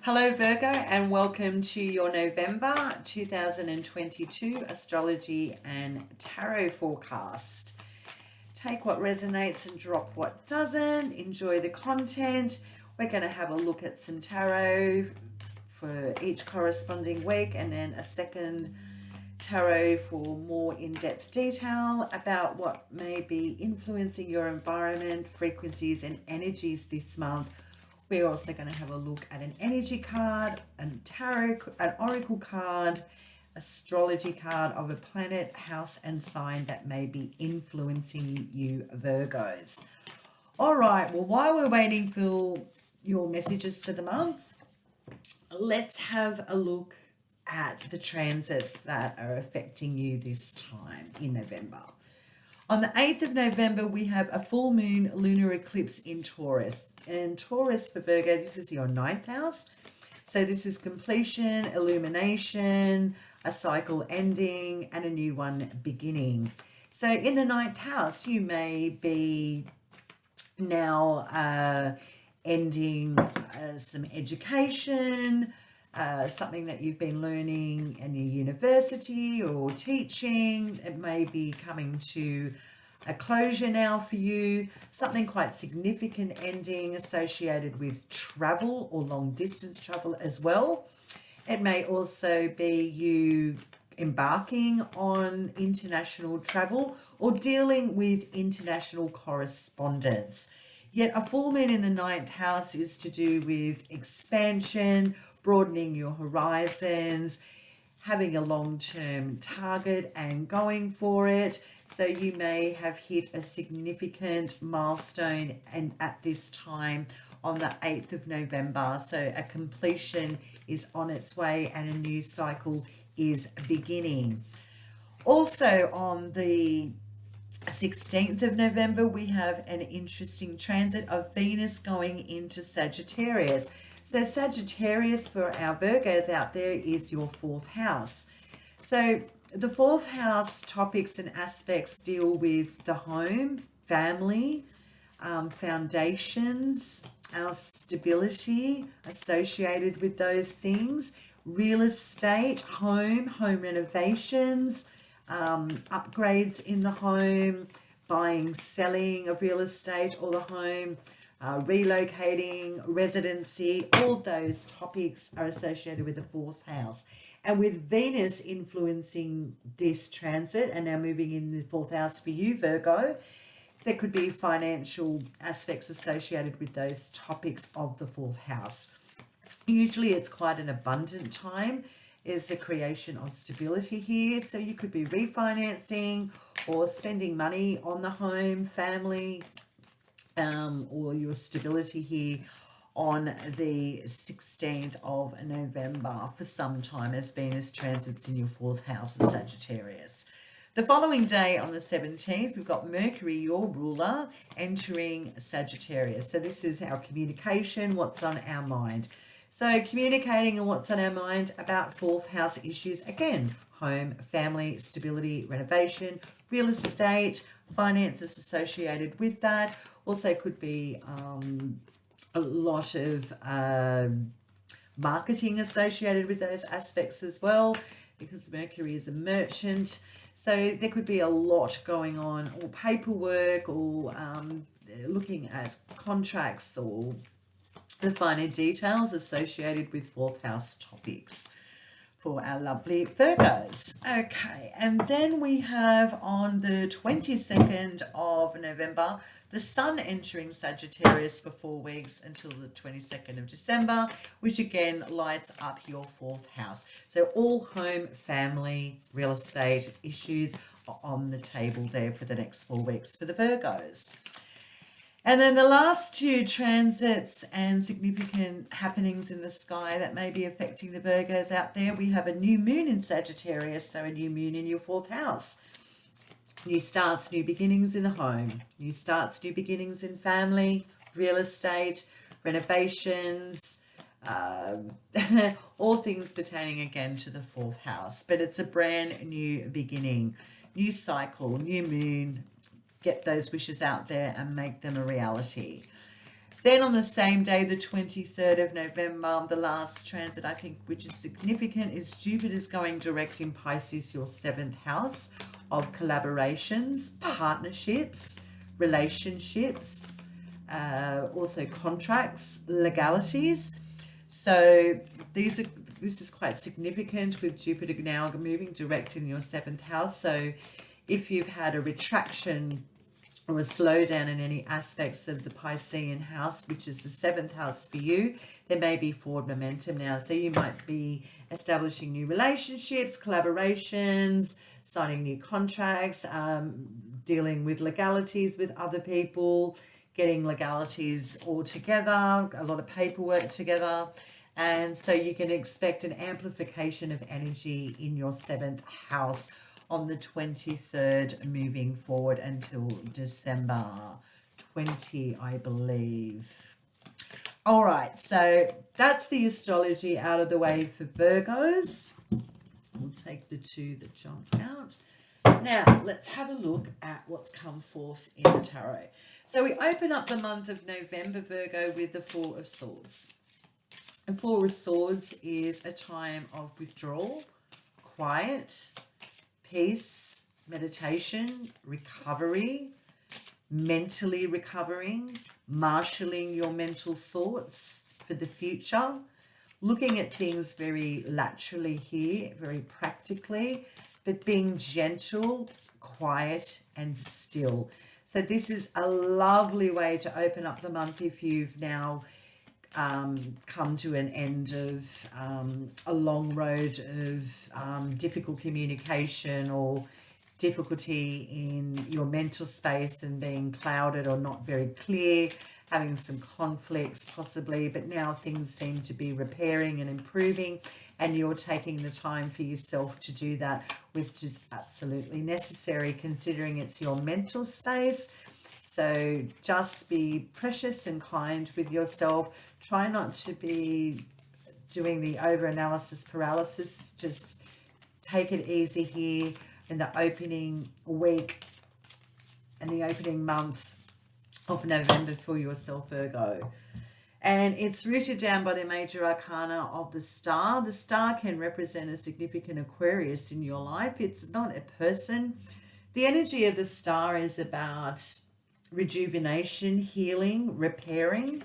Hello Virgo, and welcome to your November 2022 astrology and tarot forecast. Take what resonates and drop what doesn't. Enjoy the content. We're going to have a look at some tarot for each corresponding week, and then a second tarot for more in-depth detail about what may be influencing your environment, frequencies and energies this month. We're also going to have a look at an energy card, an oracle card, astrology card of a planet, house and sign that may be influencing you Virgos. All right, well, while we're waiting for your messages for the month, let's have a look at the transits that are affecting you this time in November. On the 8th of November, we have a full moon lunar eclipse in Taurus. And Taurus for Virgo, this is your 9th house. So this is completion, illumination, a cycle ending, and a new one beginning. So in the 9th house, you may be now ending some education, something that you've been learning in your university or teaching. It may be coming to a closure now for you, something quite significant ending associated with travel or long distance travel as well. It may also be you embarking on international travel or dealing with international correspondence. Yet a full moon in the 9th house is to do with expansion, broadening your horizons, having a long-term target and going for it. So you may have hit a significant milestone and at this time on the 8th of November. So a completion is on its way and a new cycle is beginning. Also on the 16th of November, we have an interesting transit of Venus going into Sagittarius. So Sagittarius for our Virgos out there is your 4th house. So the 4th house topics and aspects deal with the home, family, foundations, our stability associated with those things, real estate, home renovations, upgrades in the home, buying, selling of real estate or the home, relocating, residency. All those topics are associated with the 4th house. And with Venus influencing this transit and now moving in the 4th house for you, Virgo, there could be financial aspects associated with those topics of the 4th house. Usually it's quite an abundant time. Is the creation of stability here. So you could be refinancing or spending money on the home, family, or your stability here on the 16th of November for some time as Venus transits in your 4th house of Sagittarius. The following day on the 17th, we've got Mercury, your ruler, entering Sagittarius. So this is our communication, what's on our mind. So communicating and what's on our mind about 4th house issues. Again, home, family, stability, renovation, real estate, finances associated with that. Also could be a lot of marketing associated with those aspects as well, because Mercury is a merchant. So there could be a lot going on, or paperwork, or looking at contracts, or the finer details associated with 4th house topics for our lovely Virgos. Okay, and then we have on the 22nd of November, the Sun entering Sagittarius for 4 weeks until the 22nd of December, which again lights up your 4th house. So all home, family, real estate issues are on the table there for the next 4 weeks for the Virgos. And then the last 2 transits and significant happenings in the sky that may be affecting the Virgos out there. We have a new moon in Sagittarius, so a new moon in your 4th house. New starts, new beginnings in the home. New starts, new beginnings in family, real estate, renovations, all things pertaining again to the 4th house. But it's a brand new beginning, new cycle, new moon. Get those wishes out there and make them a reality. Then on the same day, the 23rd of November, the last transit I think which is significant is Jupiter's going direct in Pisces, your 7th house of collaborations, partnerships, relationships, also contracts, legalities. So this is quite significant with Jupiter now moving direct in your 7th house. So if you've had a retraction or a slowdown in any aspects of the Piscean house, which is the 7th house for you, there may be forward momentum now. So you might be establishing new relationships, collaborations, signing new contracts, dealing with legalities with other people, getting legalities all together, a lot of paperwork together. And so you can expect an amplification of energy in your 7th house on the 23rd moving forward until December 20, I believe. All right, so that's the astrology out of the way for Virgos. We'll take the two that jumped out. Now, let's have a look at what's come forth in the tarot. So we open up the month of November, Virgo, with the Four of Swords. And Four of Swords is a time of withdrawal, quiet, peace, meditation, recovery, mentally recovering, marshalling your mental thoughts for the future, looking at things very laterally here, very practically, but being gentle, quiet, and still. So this is a lovely way to open up the month if you've now come to an end of a long road of difficult communication or difficulty in your mental space and being clouded or not very clear, having some conflicts possibly, but now things seem to be repairing and improving, and you're taking the time for yourself to do that, which is absolutely necessary considering it's your mental space. So just be precious and kind with yourself. Try not to be doing the over-analysis paralysis. Just take it easy here in the opening week and the opening month of November for yourself, Virgo. And it's rooted down by the major arcana of the star. The star can represent a significant Aquarius in your life. It's not a person. The energy of the star is about rejuvenation, healing, repairing.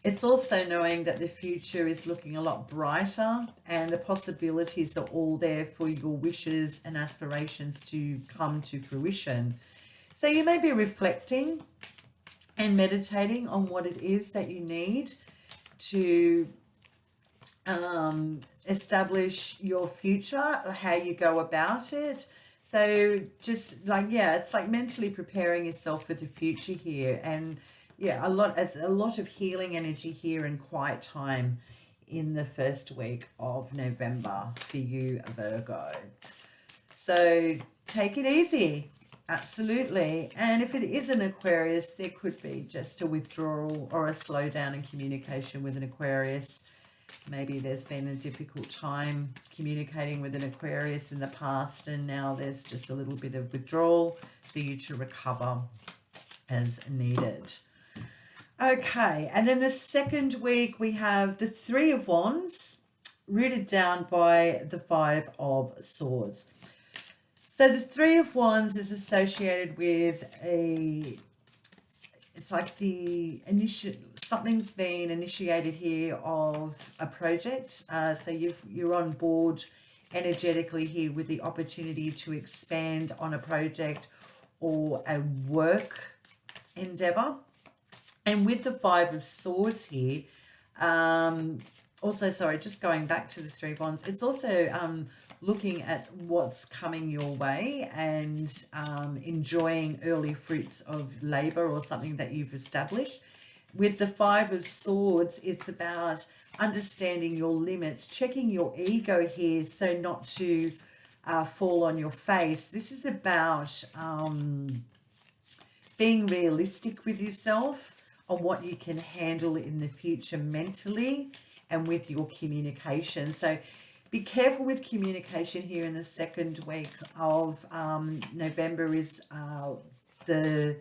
It's also knowing that the future is looking a lot brighter and the possibilities are all there for your wishes and aspirations to come to fruition. So you may be reflecting and meditating on what it is that you need to establish your future, how you go about it. So just like, yeah, it's like mentally preparing yourself for the future here. And yeah, a lot of healing energy here and quiet time in the first week of November for you, Virgo. So take it easy. Absolutely. And if it is an Aquarius, there could be just a withdrawal or a slowdown in communication with an Aquarius. Maybe there's been a difficult time communicating with an Aquarius in the past, and now there's just a little bit of withdrawal for you to recover as needed. Okay, and then the second week we have the Three of Wands rooted down by the Five of Swords. So the Three of Wands is associated with it's like the something's been initiated here of a project. So you're on board energetically here with the opportunity to expand on a project or a work endeavor. And with the Five of Swords here, also, sorry, just going back to the Three of Wands, it's also looking at what's coming your way and enjoying early fruits of labor or something that you've established. With the Five of Swords, it's about understanding your limits, checking your ego here so not to fall on your face. This is about being realistic with yourself on what you can handle in the future mentally and with your communication. So be careful with communication here in the second week of November. Is the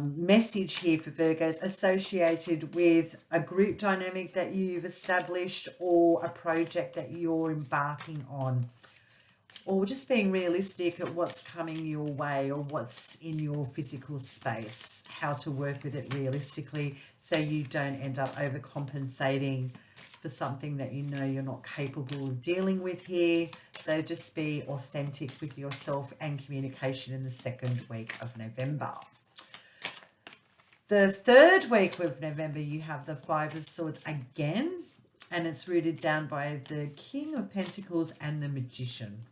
message here for Virgos associated with a group dynamic that you've established or a project that you're embarking on, or just being realistic at what's coming your way or what's in your physical space, how to work with it realistically so you don't end up overcompensating for something that you know you're not capable of dealing with here. So just be authentic with yourself and communication in the second week of November. The third week of November, you have the Five of Swords again, and it's rooted down by the King of Pentacles and the Magician.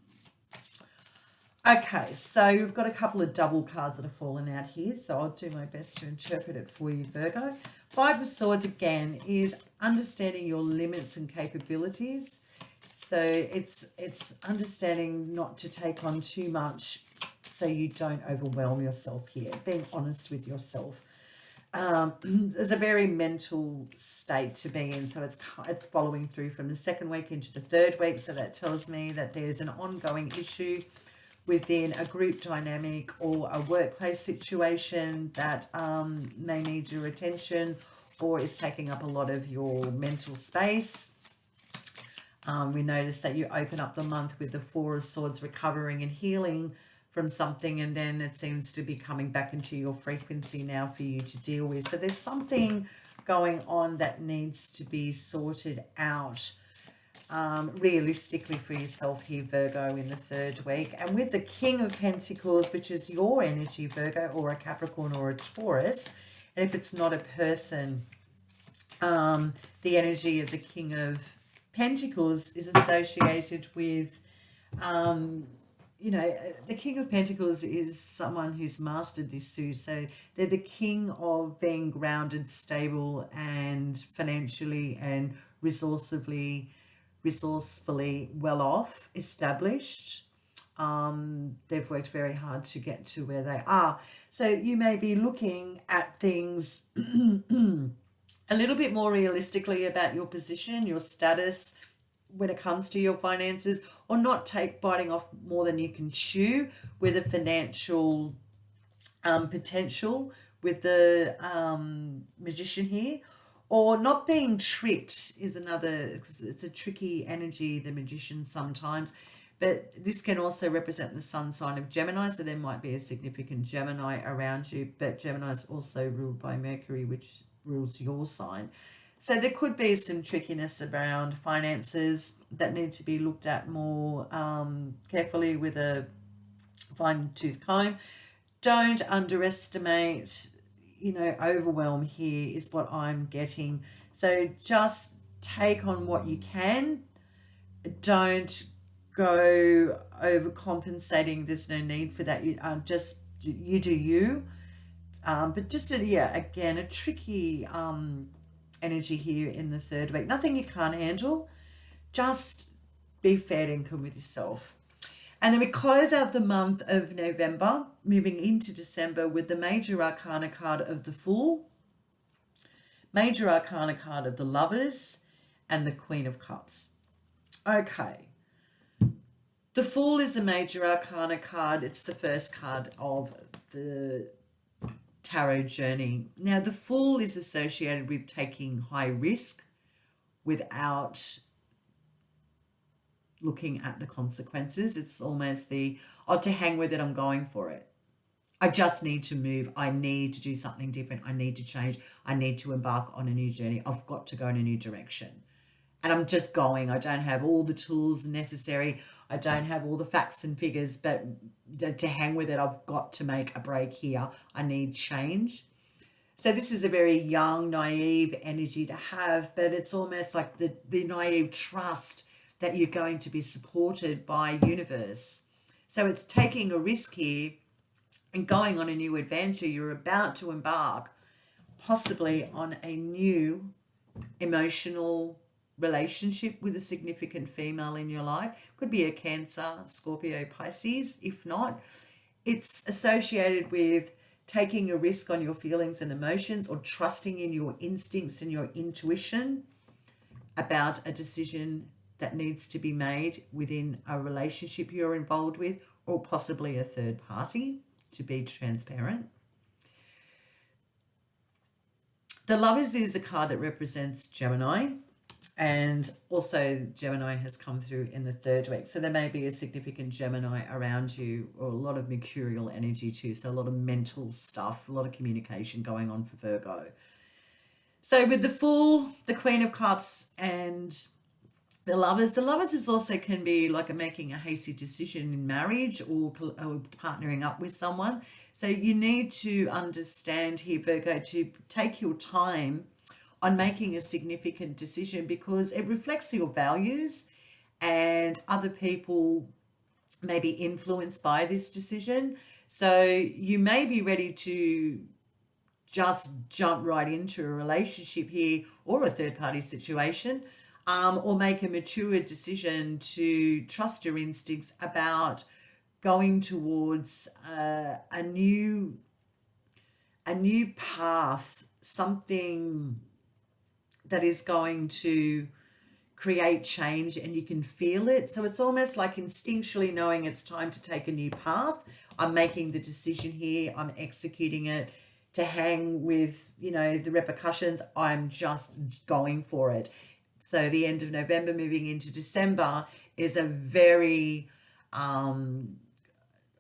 Okay, so we've got a couple of double cards that have fallen out here, so I'll do my best to interpret it for you, Virgo. Five of Swords, again, is understanding your limits and capabilities. So it's understanding not to take on too much so you don't overwhelm yourself here, being honest with yourself. There's a very mental state to be in, so it's following through from the second week into the third week, so that tells me that there's an ongoing issue within a group dynamic or a workplace situation that may need your attention or is taking up a lot of your mental space. We notice that you open up the month with the Four of Swords, recovering and healing from something, and then it seems to be coming back into your frequency now for you to deal with. So there's something going on that needs to be sorted out realistically for yourself here, Virgo, in the third week. And with the King of Pentacles, which is your energy, Virgo, or a Capricorn or a Taurus, and if it's not a person, the energy of the King of Pentacles is associated with you know, the King of Pentacles is someone who's mastered this suit. So they're the king of being grounded, stable, and financially and resourcefully well off, established. They've worked very hard to get to where they are. So you may be looking at things a little bit more realistically about your position, your status, when it comes to your finances, or not biting off more than you can chew with a financial potential with the Magician here, or not being tricked is another. It's a tricky energy, the Magician, sometimes, but this can also represent the sun sign of Gemini, so there might be a significant Gemini around you, but Gemini is also ruled by Mercury, which rules your sign. So there could be some trickiness around finances that need to be looked at more carefully with a fine-tooth comb. Don't underestimate, you know, overwhelm here is what I'm getting. So just take on what you can. Don't go overcompensating. There's no need for that. You do you. But just again, a tricky energy here in the third week. Nothing you can't handle. Just be fair income with yourself. And then we close out the month of November, moving into December, with the Major Arcana card of the Fool, Major Arcana card of the Lovers, and the Queen of Cups. Okay. The Fool is a Major Arcana card. It's the first card of the tarot journey. Now, the Fool is associated with taking high risk without looking at the consequences. It's almost to hang with it, I'm going for it. I just need to move. I need to do something different. I need to change. I need to embark on a new journey. I've got to go in a new direction. And I'm just going. I don't have all the tools necessary. I don't have all the facts and figures, but to hang with it, I've got to make a break here. I need change. So this is a very young, naive energy to have, but it's almost like the naive trust that you're going to be supported by universe. So it's taking a risk here and going on a new adventure. You're about to embark possibly on a new emotional relationship with a significant female in your life. Could be a Cancer, Scorpio, Pisces. If not, it's associated with taking a risk on your feelings and emotions, or trusting in your instincts and your intuition about a decision that needs to be made within a relationship you're involved with, or possibly a third party, to be transparent. The Lovers is a card that represents Gemini, and also Gemini has come through in the third week. So there may be a significant Gemini around you, or a lot of mercurial energy too. So a lot of mental stuff, a lot of communication going on for Virgo. So with the Queen of Cups and the Lovers is also can be like making a hasty decision in marriage or partnering up with someone. So you need to understand here, Virgo, to take your time on making a significant decision, because it reflects your values and other people may be influenced by this decision. So you may be ready to just jump right into a relationship here or a third party situation, or make a mature decision to trust your instincts about going towards a new path, something that is going to create change, and you can feel it. So it's almost like instinctually knowing it's time to take a new path. I'm making the decision here, I'm executing it. To hang with, the repercussions, I'm just going for it. So the end of November moving into December is a very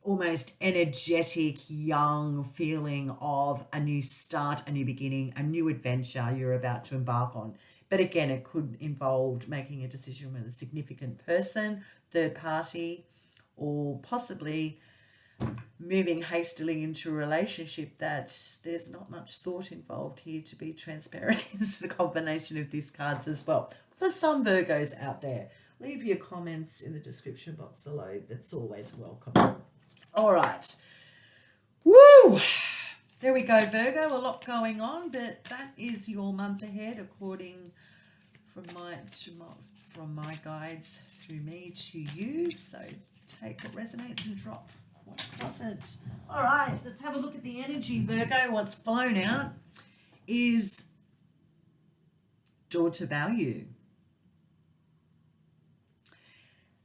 almost energetic, young feeling of a new start, a new beginning, a new adventure you're about to embark on. But again, it could involve making a decision with a significant person, third party, or possibly moving hastily into a relationship that there's not much thought involved here, to be transparent. Is the combination of these cards as well. For some Virgos out there, leave your comments in the description box below. That's always welcome. All right. Woo! There we go, Virgo. A lot going on, but that is your month ahead according from my guides through me to you. So take what resonates and drop what doesn't. All right, let's have a look at the energy, Virgo. What's flown out is daughter value.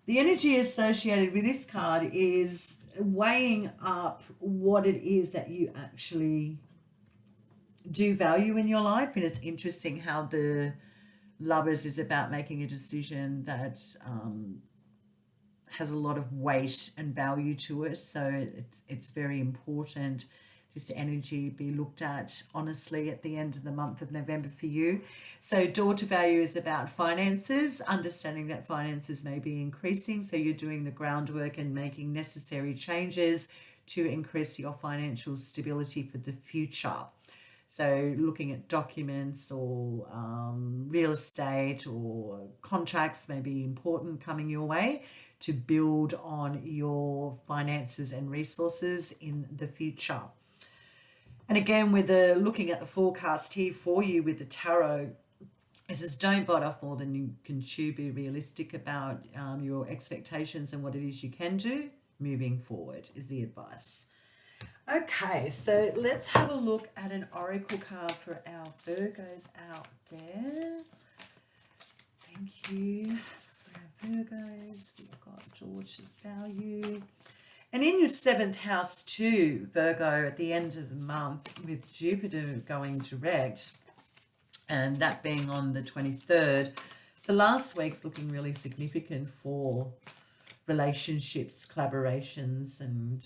The energy associated with this card is weighing up what it is that you actually do value in your life. And it's interesting how the Lovers is about making a decision that has a lot of weight and value to it. So it's very important this energy be looked at honestly at the end of the month of November for you. So daughter value is about finances, understanding that finances may be increasing. So you're doing the groundwork and making necessary changes to increase your financial stability for the future. So looking at documents or real estate or contracts may be important coming your way to build on your finances and resources in the future. And again, with looking at the forecast here for you with the tarot, it says don't bite off more than you can chew. Be realistic about your expectations and what it is you can do moving forward is the advice. Okay, so let's have a look at an oracle card for our Virgos out there. Thank you for our Virgos. We've got daughter value. And in your 7th house too, Virgo, at the end of the month with Jupiter going direct, and that being on the 23rd, the last week's looking really significant for relationships, collaborations, and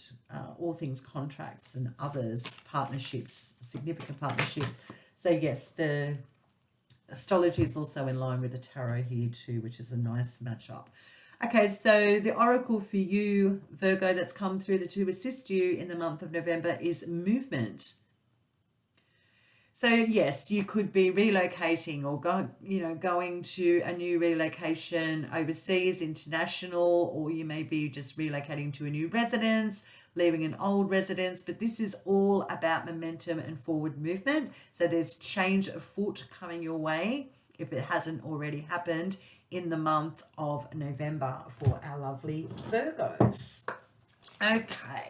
all things contracts and others, partnerships, significant partnerships. So yes, the astrology is also in line with the tarot here too, which is a nice matchup. Okay, so the oracle for you, Virgo, that's come through to assist you in the month of November is movement. So yes, you could be relocating or going to a new relocation overseas, international, or you may be just relocating to a new residence, leaving an old residence. But this is all about momentum and forward movement. So there's change afoot coming your way if it hasn't already happened in the month of November for our lovely Virgos. Okay,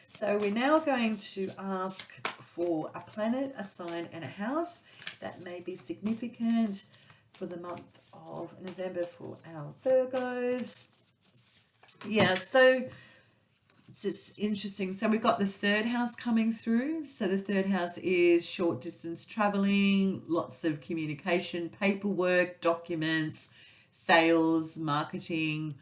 so we're now going to ask for a planet, a sign, and a house that may be significant for the month of November for our Virgos. Yeah, so it's just interesting. So we've got the third house coming through. So the third house is short distance traveling, lots of communication, paperwork, documents, sales, marketing,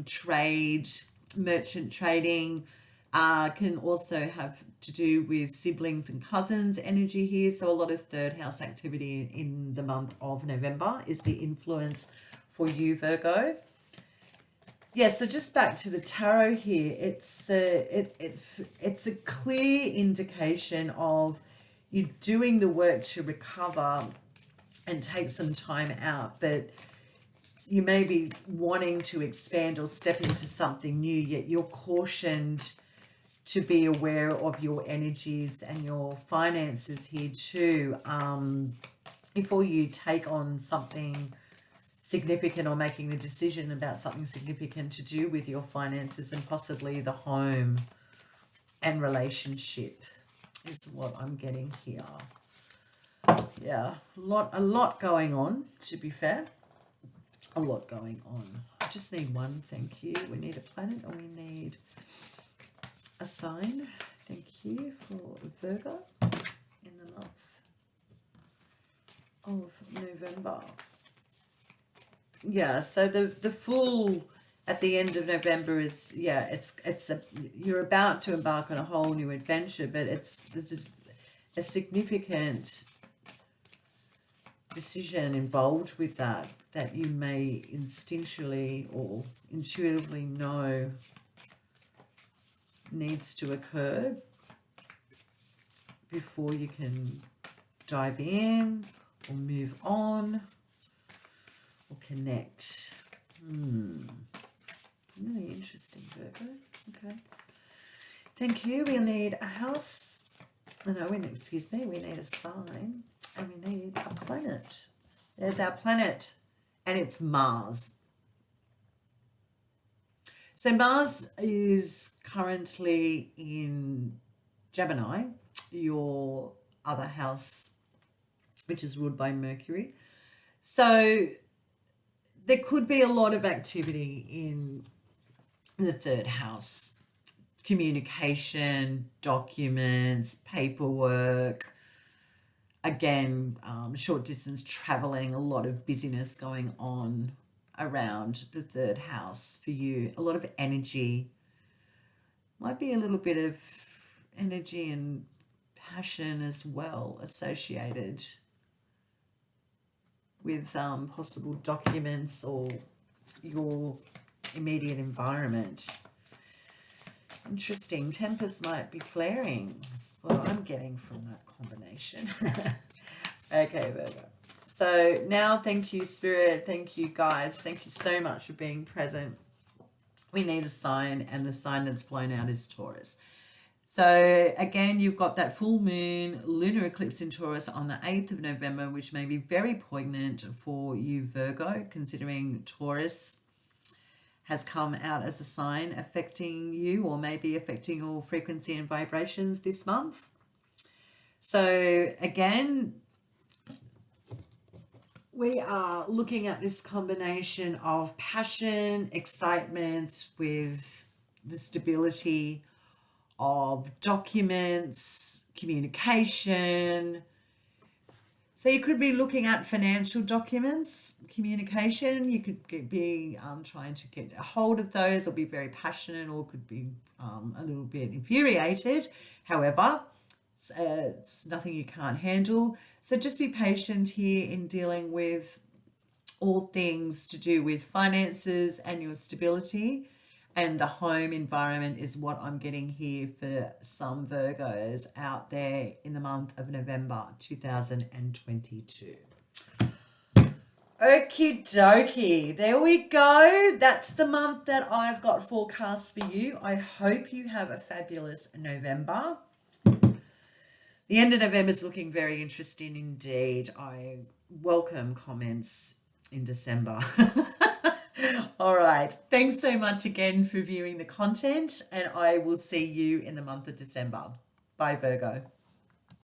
trade, merchant trading. Can also have to do with siblings and cousins energy here. So a lot of third house activity in the month of November is the influence for you, Virgo. Yeah, so just back to the tarot here, it's a clear indication of you doing the work to recover and take some time out, but you may be wanting to expand or step into something new, yet you're cautioned to be aware of your energies and your finances here too, before you take on something significant or making a decision about something significant to do with your finances and possibly the home and relationship is what I'm getting here. Yeah, a lot going on, to be fair. A lot going on. I just need one, thank you. We need a planet and we need a sign, thank you, for Virgo in the month of November. Yeah, so the full at the end of November is, yeah, it's you're about to embark on a whole new adventure, but this is a significant decision involved with that you may instinctually or intuitively know needs to occur before you can dive in or move on or connect. Really interesting, Virgo. Okay. Thank you. We'll need a house. No, we need a sign and we need a planet. There's our planet and it's Mars. So Mars is currently in Gemini, your other house, which is ruled by Mercury. So there could be a lot of activity in the third house. Communication, documents, paperwork. Again, short distance traveling, a lot of busyness going on around the third house for you. A lot of energy. Might be a little bit of energy and passion as well associated with possible documents or your immediate environment. Interesting. Tempers might be flaring. That's what I'm getting from that combination. Okay, Virgo. So now, thank you, Spirit. Thank you, guys. Thank you so much for being present. We need a sign, and the sign that's blown out is Taurus. So again, you've got that full moon lunar eclipse in Taurus on the 8th of November, which may be very poignant for you, Virgo, considering Taurus has come out as a sign affecting you or maybe affecting your frequency and vibrations this month. So again, we are looking at this combination of passion, excitement with the stability of documents, communication. So you could be looking at financial documents, communication. You could be trying to get a hold of those or be very passionate, or could be a little bit infuriated. However, it's nothing you can't handle. So just be patient here in dealing with all things to do with finances and your stability. And the home environment is what I'm getting here for some Virgos out there in the month of November 2022. Okie dokie. There we go. That's the month that I've got forecast for you. I hope you have a fabulous November. The end of November is looking very interesting indeed. I welcome comments in December. All right. Thanks so much again for viewing the content, and I will see you in the month of December. Bye, Virgo.